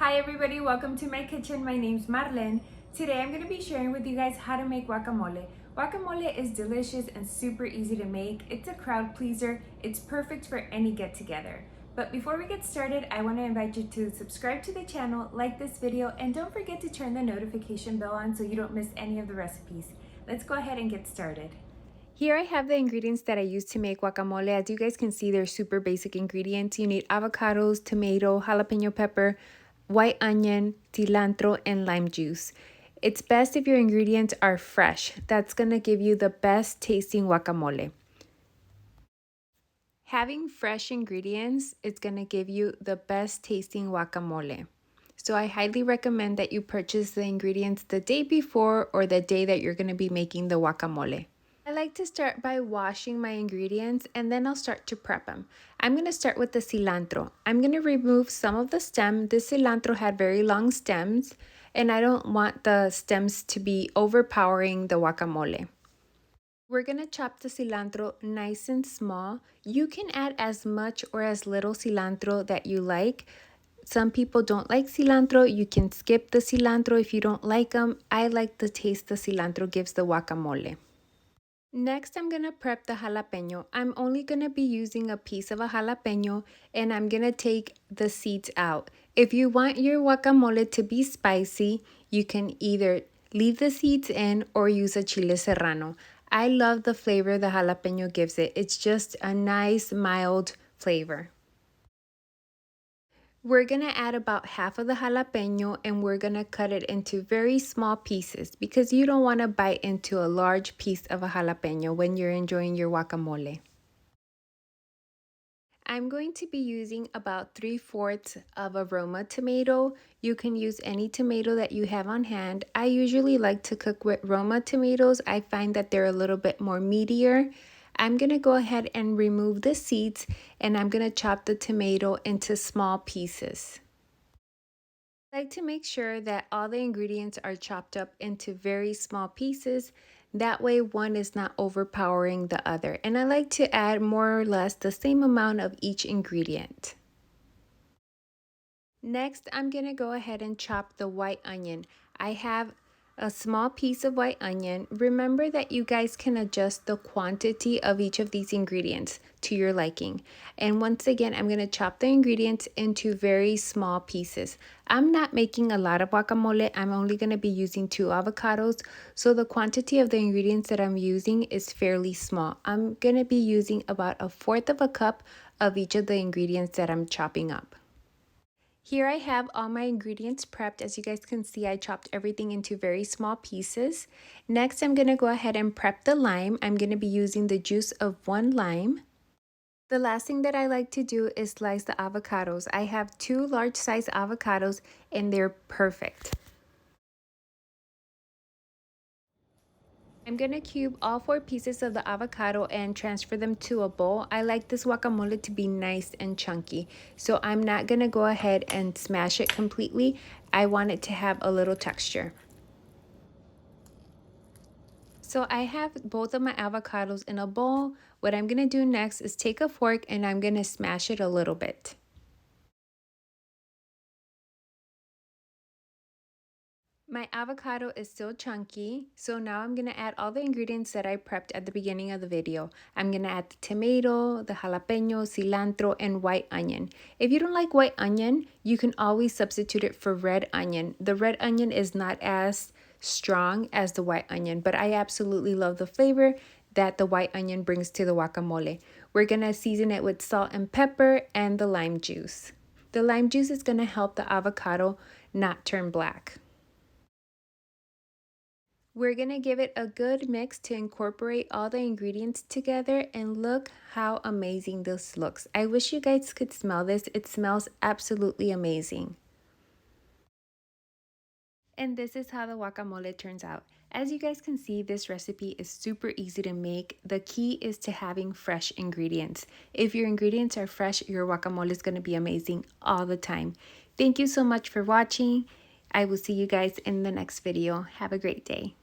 Hi everybody, welcome to my kitchen. My name's Marlen. Today I'm going to be sharing with you guys how to make guacamole. Guacamole is delicious and super easy to make. It's a crowd pleaser. It's perfect for any get together. But before we get started, I want to invite you to subscribe to the channel, like this video, and don't forget to turn the notification bell on so you don't miss any of the recipes. Let's go ahead and get started. Here I have the ingredients that I use to make guacamole. As you guys can see, they're super basic ingredients. You need avocados, tomato, jalapeno pepper, white onion, cilantro, and lime juice. It's best if your ingredients are fresh. That's going to give you the best tasting guacamole. Having fresh ingredients is going to give you the best tasting guacamole. So I highly recommend that you purchase the ingredients the day before or the day that you're going to be making the guacamole. I like to start by washing my ingredients and then I'll start to prep them. I'm going to start with the cilantro. I'm going to remove some of the stem. This cilantro had very long stems and I don't want the stems to be overpowering the guacamole. We're going to chop the cilantro nice and small. You can add as much or as little cilantro that you like. Some people don't like cilantro. You can skip the cilantro if you don't like them. I like the taste the cilantro gives the guacamole. Next, I'm going to prep the jalapeno. I'm only going to be using a piece of a jalapeno and I'm going to take the seeds out. If you want your guacamole to be spicy, you can either leave the seeds in or use a chile serrano. I love the flavor the jalapeno gives it. It's just a nice, mild flavor. We're going to add about half of the jalapeno and we're going to cut it into very small pieces because you don't want to bite into a large piece of a jalapeno when you're enjoying your guacamole. I'm going to be using about 3/4 of a Roma tomato. You can use any tomato that you have on hand. I usually like to cook with Roma tomatoes. I find that they're a little bit more meatier. I'm going to go ahead and remove the seeds and I'm going to chop the tomato into small pieces. I like to make sure that all the ingredients are chopped up into very small pieces. That way one is not overpowering the other. And I like to add more or less the same amount of each ingredient. Next, I'm going to go ahead and chop the white onion. I have a small piece of white onion. Remember that you guys can adjust the quantity of each of these ingredients to your liking. And once again, I'm going to chop the ingredients into very small pieces. I'm not making a lot of guacamole. I'm only going to be using 2 avocados. So the quantity of the ingredients that I'm using is fairly small. I'm going to be using about 1/4 of a cup of each of the ingredients that I'm chopping up. Here I have all my ingredients prepped. As you guys can see, I chopped everything into very small pieces. Next, I'm going to go ahead and prep the lime. I'm going to be using the juice of 1 lime. The last thing that I like to do is slice the avocados. I have 2 large size avocados and they're perfect. I'm going to cube all 4 pieces of the avocado and transfer them to a bowl. I like this guacamole to be nice and chunky, so I'm not going to go ahead and smash it completely. I want it to have a little texture. So I have both of my avocados in a bowl. What I'm going to do next is take a fork and I'm going to smash it a little bit. My avocado is still chunky, so now I'm going to add all the ingredients that I prepped at the beginning of the video. I'm going to add the tomato, the jalapeno, cilantro, and white onion. If you don't like white onion, you can always substitute it for red onion. The red onion is not as strong as the white onion, but I absolutely love the flavor that the white onion brings to the guacamole. We're going to season it with salt and pepper and the lime juice. The lime juice is going to help the avocado not turn black. We're going to give it a good mix to incorporate all the ingredients together, and look how amazing this looks. I wish you guys could smell this. It smells absolutely amazing. And this is how the guacamole turns out. As you guys can see, this recipe is super easy to make. The key is to having fresh ingredients. If your ingredients are fresh, your guacamole is going to be amazing all the time. Thank you so much for watching. I will see you guys in the next video. Have a great day.